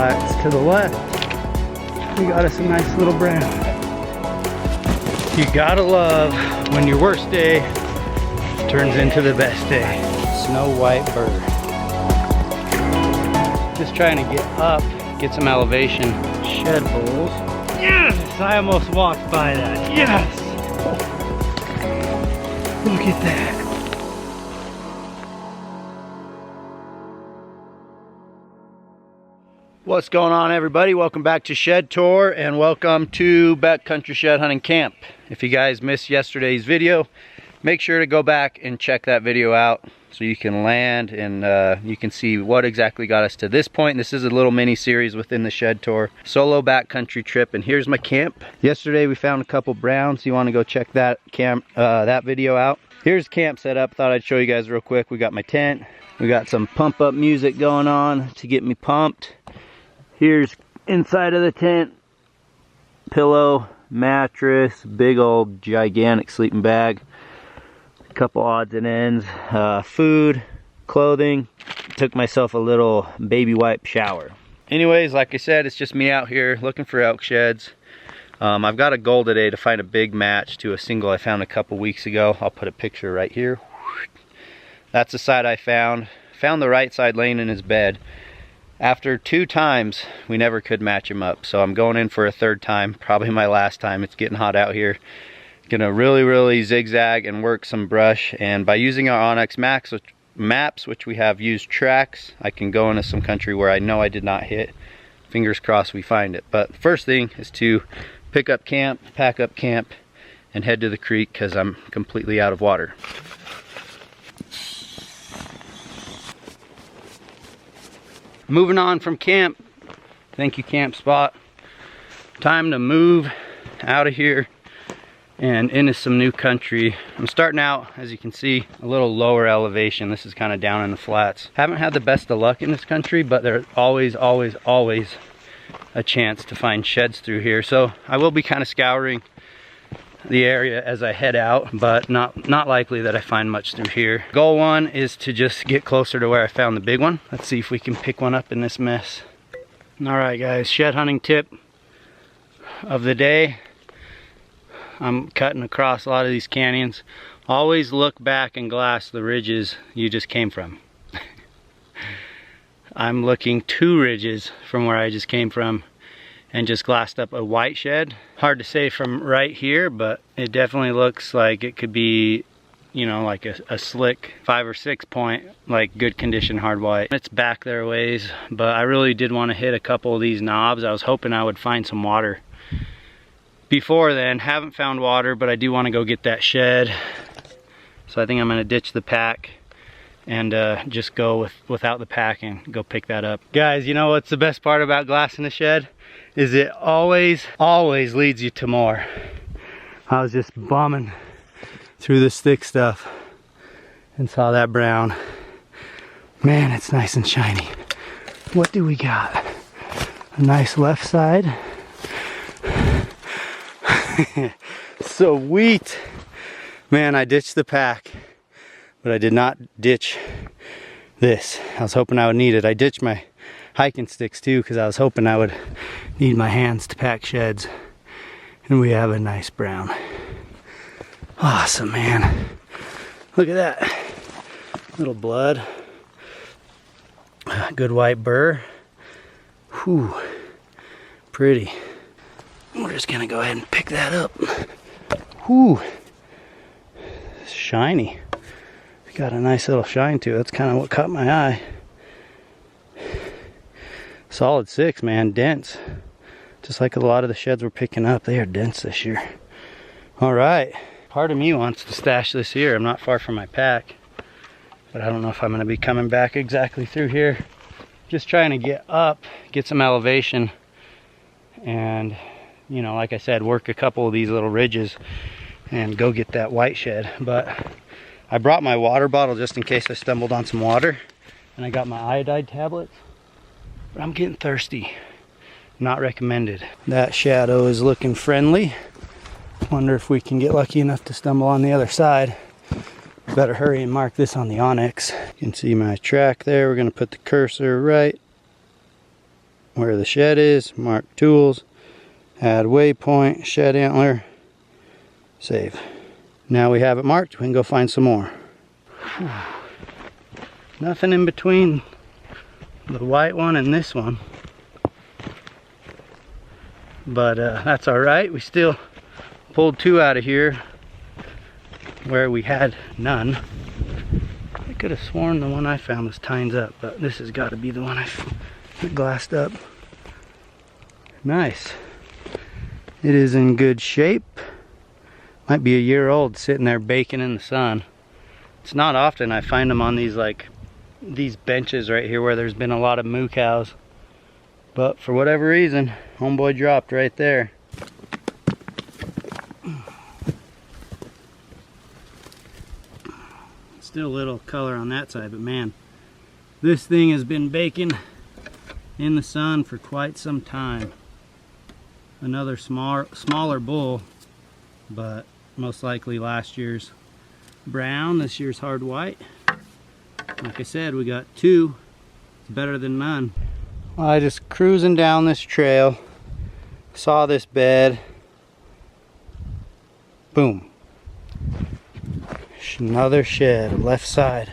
flats to the left, we got us a nice little brown. You gotta love when your worst day turns into the best day. Snow white bird. Just trying to get up, get some elevation. Shed bulls. Yes! I almost walked by that. Yes! Look at that. What's going on, everybody? Welcome back to Shed Tour and welcome to Backcountry Shed Hunting Camp. If you guys missed yesterday's video, make sure to go back and check that video out so you can land and you can see what exactly got us to this point. This is a little mini series within the Shed Tour solo backcountry trip, and here's my camp. Yesterday we found a couple browns. You want to go check that that video out. Here's camp setup. Thought I'd show you guys real quick. We got my tent. We got some pump up music going on to get me pumped. Here's inside of the tent, pillow, mattress, big old gigantic sleeping bag, a couple odds and ends, food, clothing. Took myself a little baby wipe shower. Anyways, like I said, it's just me out here looking for elk sheds. I've got a goal today to find a big match to a single I found a couple weeks ago. I'll put a picture right here. That's the side I found. Found the right side laying in his bed. After 2 times, we never could match him up. So I'm going in for a 3rd time, probably my last time. It's getting hot out here. Gonna really zigzag and work some brush. And by using our OnXhunt maps, which we have used tracks, I can go into some country where I know I did not hit. Fingers crossed we find it. But the first thing is to pick up camp, pack up camp, and head to the creek because I'm completely out of water. Moving on from camp. Thank you, Camp Spot. Time to move out of here and into some new country. I'm starting out, as you can see, a little lower elevation. This is kind of down in the flats. Haven't had the best of luck in this country, but there's always a chance to find sheds through here. So I will be kind of scouring the area as I head out, but not likely that I find much through here. Goal 1 is to just get closer to where I found the big one. Let's see if we can pick one up in this mess. All right, guys, shed hunting tip of the day. I'm cutting across a lot of these canyons. Always look back and glass the ridges you just came from. I'm looking 2 ridges from where I just came from and just glassed up a white shed. Hard to say from right here, but it definitely looks like it could be, you know, like a slick 5 or 6 point, like good condition hard white. It's back there a ways, but I really did want to hit a couple of these knobs. I was hoping I would find some water before then. Haven't found water, but I do want to go get that shed. So I think I'm gonna ditch the pack and just go without the pack and go pick that up. Guys, you know what's the best part about glassing the shed? Is it always leads you to more. I was just bombing through this thick stuff and saw that brown. Man, it's nice and shiny. What do we got? A nice left side. Sweet. Man, I ditched the pack, but I did not ditch this. I was hoping I would need it. I ditched my hiking sticks too because I was hoping I would need my hands to pack sheds. And we have a nice brown. Awesome, man. Look at that. Little blood. Good white burr. Whew. Pretty. We're just gonna go ahead and pick that up. Whew. It's shiny. It's got a nice little shine to it. That's kind of what caught my eye. Solid 6, man, dense. Just like a lot of the sheds we're picking up, they are dense this year. All right, part of me wants to stash this here. I'm not far from my pack, but I don't know if I'm gonna be coming back exactly through here. Just trying to get up, get some elevation, and, you know, like I said, work a couple of these little ridges and go get that white shed. But I brought my water bottle just in case I stumbled on some water, and I got my iodide tablets. But I'm getting thirsty. Not recommended. That shadow is looking friendly. Wonder if we can get lucky enough to stumble on the other side. Better hurry and mark this on the Onyx. You can see my track there. We're gonna put the cursor right where the shed is, mark tools, add waypoint, shed antler, save. Now we have it marked, we can go find some more. Whew. Nothing in between the white one and this one. But that's alright, we still pulled 2 out of here where we had none. I could have sworn the one I found was tines up, but this has got to be the one I glassed up. Nice. It is in good shape. Might be a year old, sitting there baking in the sun. It's not often I find them on these benches right here where there's been a lot of moo cows. But for whatever reason, homeboy dropped right there. Still a little color on that side, but man, this thing has been baking in the sun for quite some time. Another smaller bull, but most likely last year's brown, this year's hard white. Like I said, we got 2. It's better than none. Well, I just cruising down this trail, saw this bed, boom. Another shed, left side.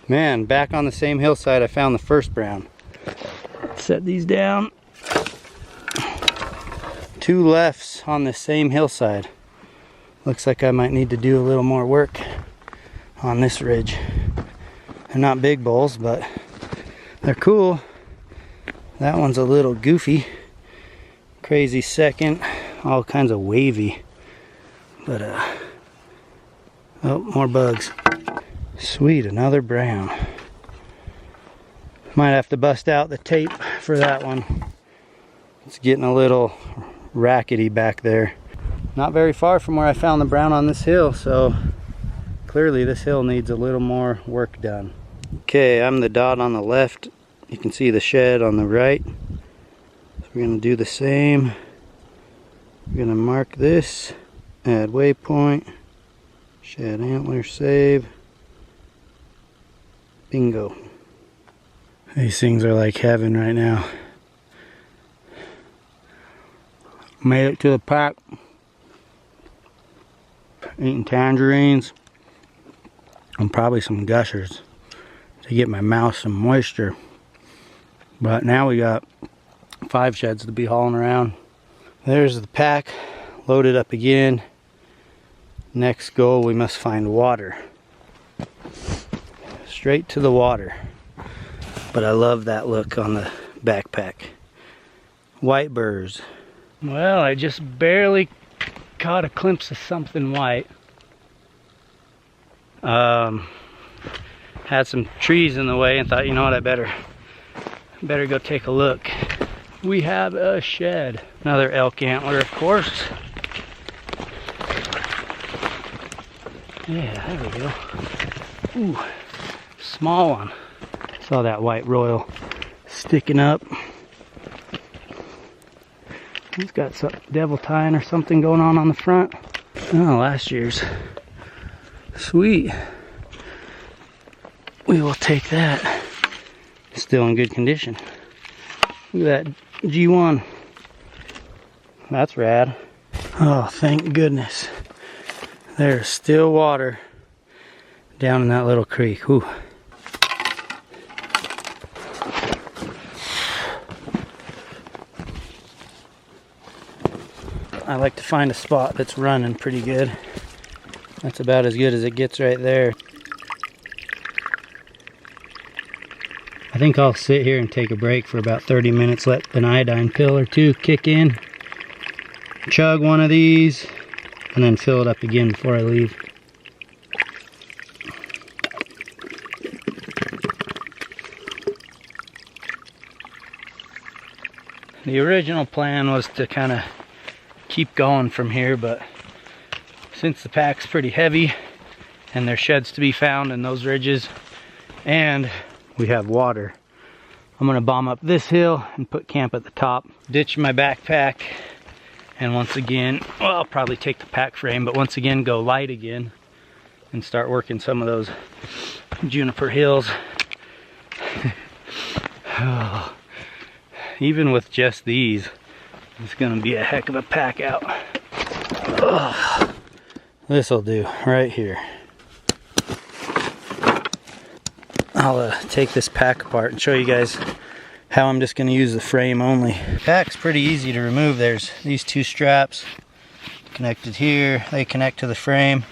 Man, back on the same hillside I found the first brown. Set these down. 2 lefts on the same hillside. Looks like I might need to do a little more work on this ridge. They're not big bulls, but they're cool. That one's a little goofy. Crazy second. All kinds of wavy. But oh, more bugs. Sweet, another brown. Might have to bust out the tape for that one. It's getting a little rackety back there. Not very far from where I found the brown on this hill, so clearly this hill needs a little more work done. Okay, I'm the dot on the left. You can see the shed on the right. So we're gonna do the same. We're gonna mark this, add waypoint, shed antler, save. Bingo. These things are like heaven right now. Made it to the pack. Eating tangerines and probably some gushers to get my mouth some moisture. But now we got 5 sheds to be hauling around. There's the pack loaded up again. Next goal, we must find water. Straight to the water. But I love that look on the backpack. White burrs. Well, I just barely caught a glimpse of something white. Had some trees in the way and thought, you know what, I better go take a look. We have a shed. Another elk antler, of course. Yeah, there we go. Ooh, small one. Saw that white royal sticking up. He's got some devil tying or something going on the front. Oh, last year's. Sweet. We will take that. Still in good condition. Look at that G1. That's rad. Oh, thank goodness. There's still water down in that little creek. Whew. I like to find a spot that's running pretty good. That's about as good as it gets right there. I think I'll sit here and take a break for about 30 minutes, let an iodine pill or 2 kick in, chug one of these, and then fill it up again before I leave. The original plan was to kind of keep going from here, but since the pack's pretty heavy and there's sheds to be found in those ridges and we have water, I'm gonna bomb up this hill and put camp at the top, ditch my backpack, and once again, well, I'll probably take the pack frame, but once again go light again and start working some of those juniper hills Oh, even with just these, it's gonna be a heck of a pack out. This will do right here. I'll take this pack apart and show you guys how I'm just going to use the frame only. Pack's pretty easy to remove. There's these two straps connected here. They connect to the frame,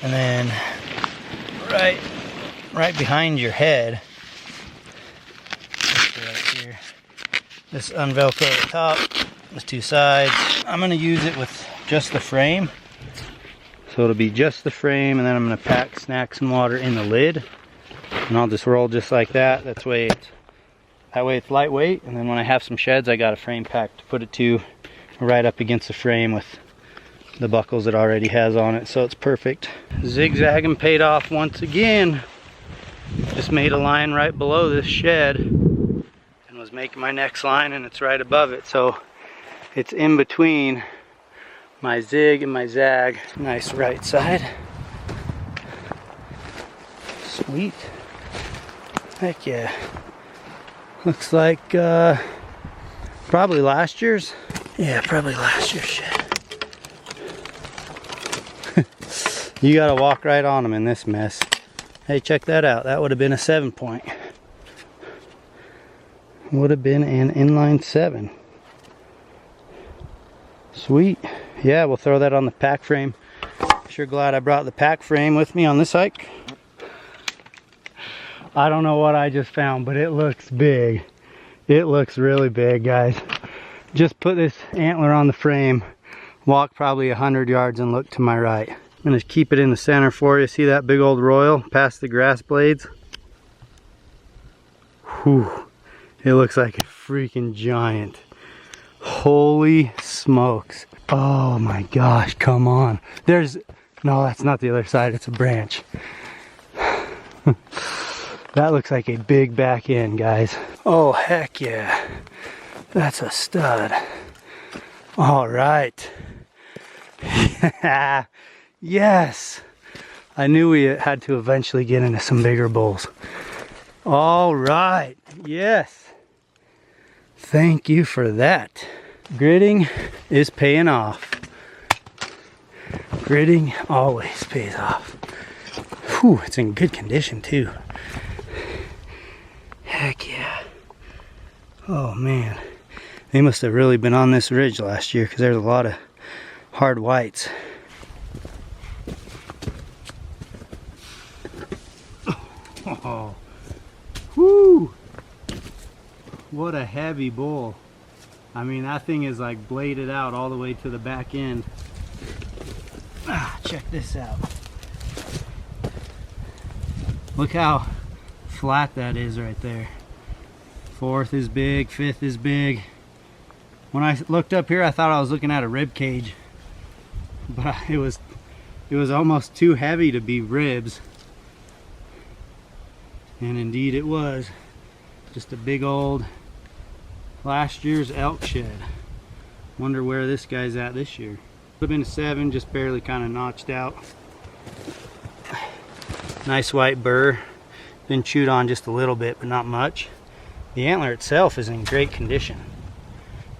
and then right behind your head, right here, this unvelcro at the top, the two sides. I'm going to use it with just the frame. So it'll be just the frame, and then I'm going to pack snacks and water in the lid. And I'll just roll just like that. That way it's lightweight. And then when I have some sheds, I got a frame pack to put it to right up against the frame with the buckles it already has on it. So it's perfect. Zigzagging paid off once again. Just made a line right below this shed and was making my next line, and it's right above it. So it's in between my zig and my zag. Nice right side. Sweet. Heck yeah. Looks like probably last year's. Yeah, probably last year's shed. You gotta walk right on them in this mess. Hey, check that out. That would have been a 7-point. Would have been an inline 7. Sweet. Yeah, we'll throw that on the pack frame. Sure glad I brought the pack frame with me on this hike. I don't know what I just found, but it looks big. It looks really big, guys. Just put this antler on the frame, walk probably 100 yards and look to my right. I'm gonna keep it in the center for you. See that big old royal past the grass blades? Whew. It looks like a freaking giant. Holy smokes. Oh my gosh, come on. No, that's not the other side, it's a branch. That looks like a big back end, guys. Oh, heck yeah. That's a stud. All right. Yes. I knew we had to eventually get into some bigger bulls. All right. Yes. Thank you for that. Gridding is paying off. Gridding always pays off. Whew, it's in good condition too. Heck yeah. Oh man. They must have really been on this ridge last year because there's a lot of hard whites. Oh. Whoo! What a heavy bull. I mean, that thing is like bladed out all the way to the back end. Ah, check this out. Look how flat that is right there. 4th is big, 5th is big. When I looked up here, I thought I was looking at a rib cage, but it was almost too heavy to be ribs, and indeed it was. Just a big old last year's elk shed. Wonder where this guy's at this year. Could have been a 7, just barely kind of notched out. Nice white burr. Been chewed on just a little bit, but not much. The antler itself is in great condition.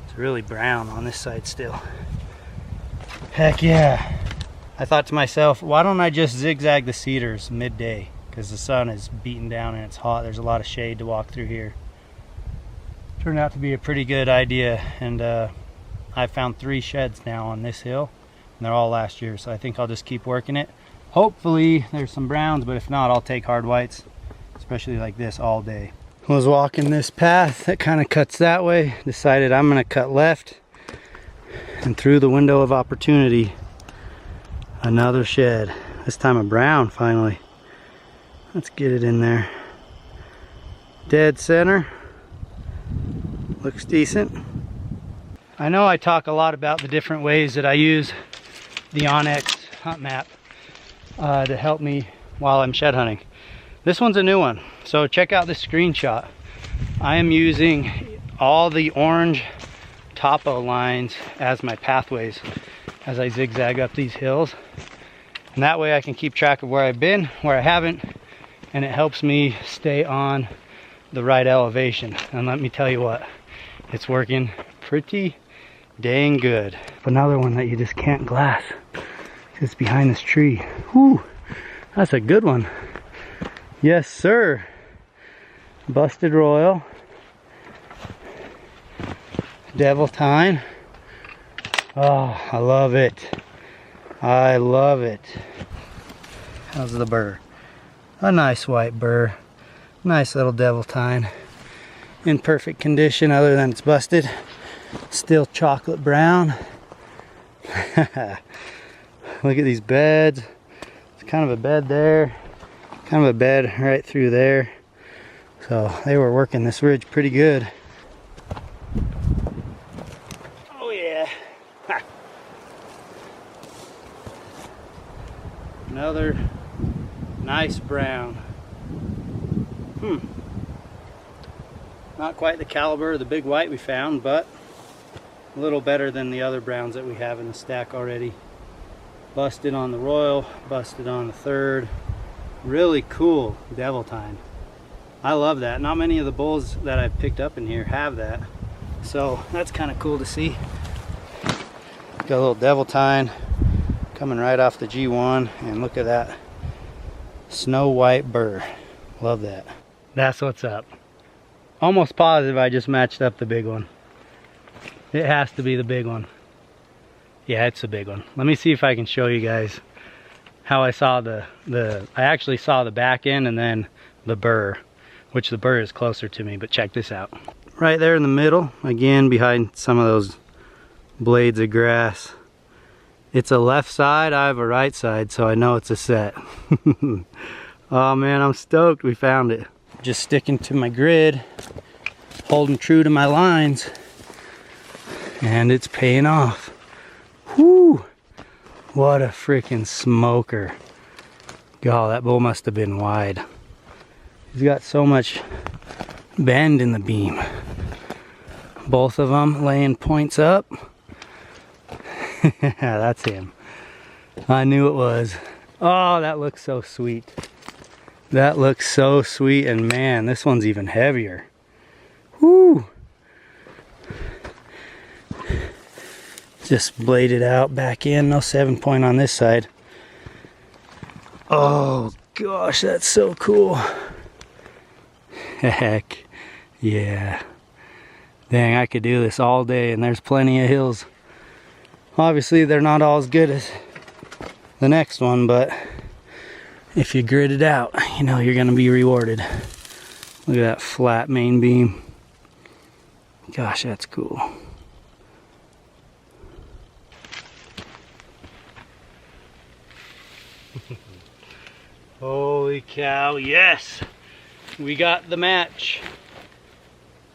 It's really brown on this side still. Heck yeah. I thought to myself, why don't I just zigzag the cedars midday? Because the sun is beating down and it's hot. There's a lot of shade to walk through here. Turned out to be a pretty good idea, and I found 3 sheds now on this hill, and they're all last year, so I think I'll just keep working it. Hopefully there's some browns, but if not, I'll take hard whites, especially like this, all day. I was walking this path that kind of cuts that way, decided I'm gonna cut left, and through the window of opportunity, another shed. This time a brown finally. Let's get it in there. Dead center. Looks decent. I know I talk a lot about the different ways that I use the OnXhunt map to help me while I'm shed hunting. This one's a new one, so check out this screenshot. I am using all the orange topo lines as my pathways as I zigzag up these hills, and that way I can keep track of where I've been, where I haven't, and it helps me stay on the right elevation. And let me tell you what, it's working pretty dang good. Another one that you just can't glass. It's behind this tree. Whew, that's a good one. Yes, sir. Busted royal. Devil tine. Oh, I love it. I love it. How's the burr? A nice white burr. Nice little devil tine. In perfect condition other than it's busted. Still chocolate brown. Look at these beds. It's kind of a bed there. Kind of a bed right through there. So they were working this ridge pretty good. Oh yeah. Ha. Another nice brown. Not quite the caliber of the big white we found, but a little better than the other browns that we have in the stack already. Busted on the royal, busted on the third. Really cool devil tine. I love that. Not many of the bulls that I've picked up in here have that. So that's kind of cool to see. Got a little devil tine coming right off the G1, and look at that snow white burr. Love that. That's what's up. Almost positive I just matched up the big one. It has to be the big one. Yeah, it's a big one. Let me see if I can show you guys how I saw I actually saw the back end and then the burr, which the burr is closer to me, but check this out. Right there in the middle, again behind some of those blades of grass. It's a left side, I have a right side, so I know it's a set. Oh man, I'm stoked we found it. Just sticking to my grid, holding true to my lines, and it's paying off. Whoo! What a freaking smoker. God, that bull must have been wide. He's got so much bend in the beam. Both of them laying points up. That's him. I knew it was. Oh, that looks so sweet. That looks so sweet, and man, this one's even heavier. Whoo! Just bladed out back in, no 7-point on this side. Oh gosh, that's so cool. Heck yeah. Dang, I could do this all day, and there's plenty of hills. Obviously they're not all as good as the next one, but if you grit it out, you know you're gonna be rewarded. Look at that flat main beam. Gosh, that's cool. Holy cow, yes! We got the match.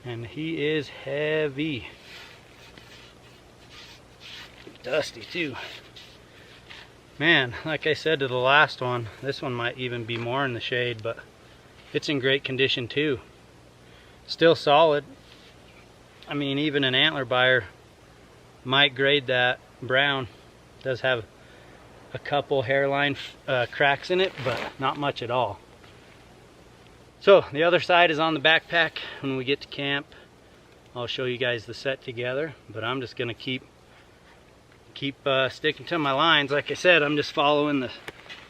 And he is heavy. Dusty too. Man, like I said to the last one, this one might even be more in the shade, but it's in great condition too. Still solid. I mean, even an antler buyer might grade that brown. It does have a couple hairline cracks in it, but not much at all. So the other side is on the backpack. When we get to camp, I'll show you guys the set together, but I'm just gonna keep sticking to my lines. Like I said, I'm just following the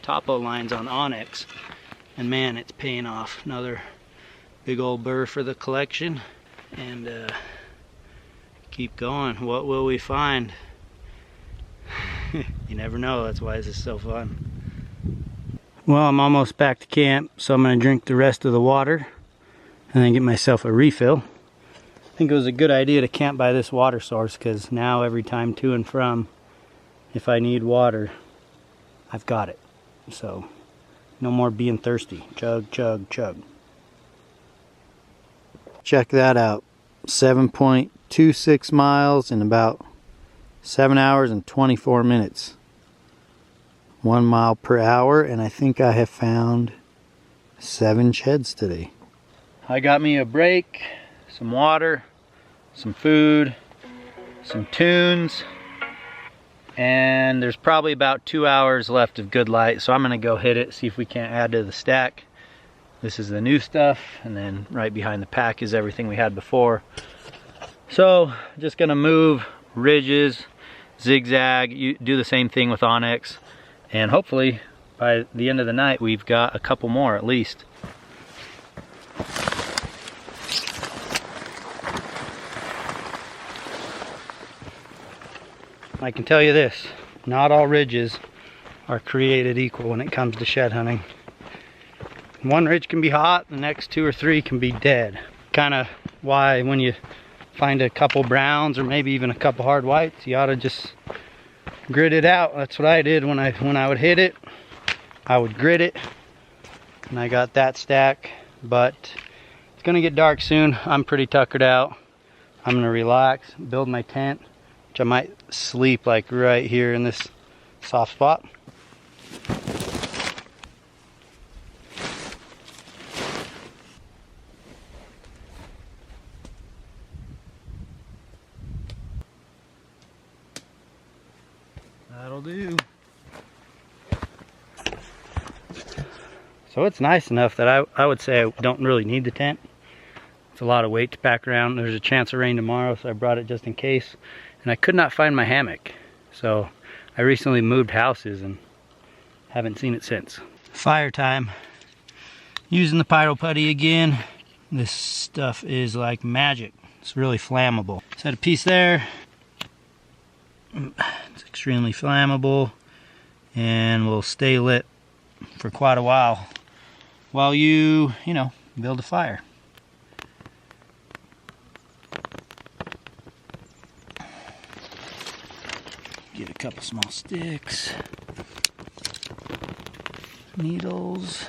topo lines on Onyx, and man, it's paying off. Another big old burr for the collection, and keep going. What will we find? You never know. That's why this is so fun. Well, I'm almost back to camp, so I'm going to drink the rest of the water and then get myself a refill. I think it was a good idea to camp by this water source, because now every time to and from, if I need water, I've got it. So no more being thirsty. Chug, chug, chug. Check that out. 7.26 miles in about 7 hours and 24 minutes. 1 mile per hour, and I think I have found 7 sheds today. I got me a break, some water, some food, some tunes, and there's probably about 2 hours left of good light, so I'm gonna go hit it, see if we can't add to the stack. This is the new stuff, and then right behind the pack is everything we had before. So just gonna move ridges, zigzag, you do the same thing with Onyx, and hopefully by the end of the night we've got a couple more at least. I can tell you this, not all ridges are created equal when it comes to shed hunting. One ridge can be hot, the next 2 or 3 can be dead. Kind of why when you find a couple browns or maybe even a couple hard whites, you ought to just grit it out. That's what I did when I would hit it. I would grit it, and I got that stack. But it's gonna get dark soon. I'm pretty tuckered out. I'm gonna relax, build my tent, which I might sleep like right here in this soft spot. That'll do. So it's nice enough that I would say I don't really need the tent. It's a lot of weight to pack around. There's a chance of rain tomorrow, so I brought it just in case. And I could not find my hammock. So I recently moved houses and haven't seen it since. Fire time. Using the pyro putty again. This stuff is like magic. It's really flammable. Set a piece there. It's extremely flammable and will stay lit for quite a while you know, build a fire. Get a couple small sticks, needles.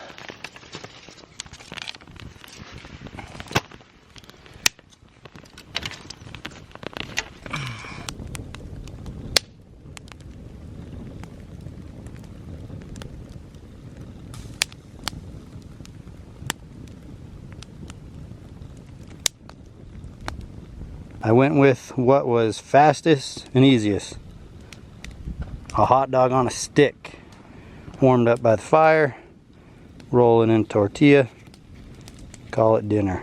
I went with what was fastest and easiest. A hot dog on a stick, warmed up by the fire, roll it in tortilla, call it dinner.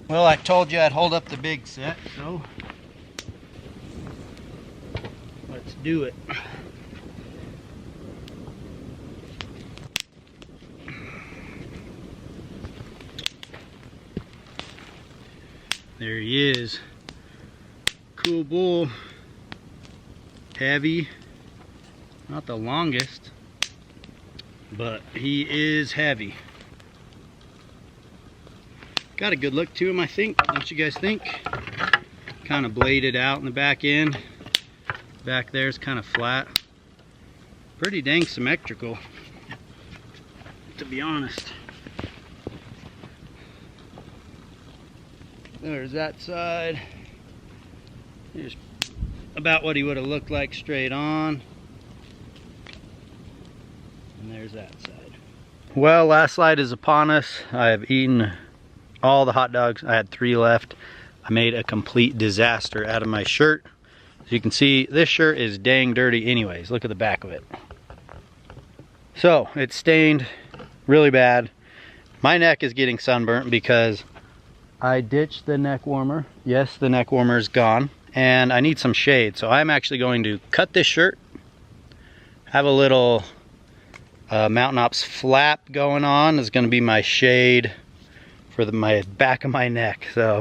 Well, I told you I'd hold up the big set, so let's do it. There he is. Cool bull. Heavy. Not the longest, but he is heavy. Got a good look to him, I think. Don't you guys think? Kind of bladed out in the back end. Back there is kind of flat. Pretty dang symmetrical, to be honest. There's that side. Here's about what he would have looked like straight on. And there's that side. Well, last slide is upon us. I have eaten all the hot dogs. I had 3 left. I made a complete disaster out of my shirt. As you can see, this shirt is dang dirty anyways. Look at the back of it. So, it's stained really bad. My neck is getting sunburnt because I ditched the neck warmer. Yes, the neck warmer is gone. And I need some shade. So I'm actually going to cut this shirt. Have a little Mountain Ops flap going on. Is going to be my shade for my back of my neck. So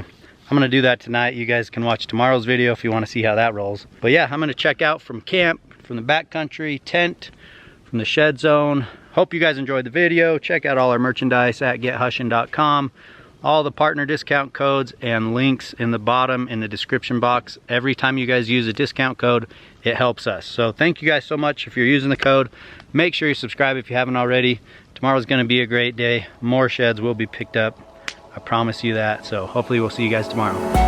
I'm going to do that tonight. You guys can watch tomorrow's video if you want to see how that rolls. But yeah, I'm going to check out from camp, from the backcountry, tent, from the shed zone. Hope you guys enjoyed the video. Check out all our merchandise at gethushin.com. All the partner discount codes and links in the bottom in the description box. Every time you guys use a discount code, it helps us. So thank you guys so much if you're using the code. Make sure you subscribe if you haven't already. Tomorrow's going to be a great day. More sheds will be picked up. I promise you that. So hopefully we'll see you guys tomorrow.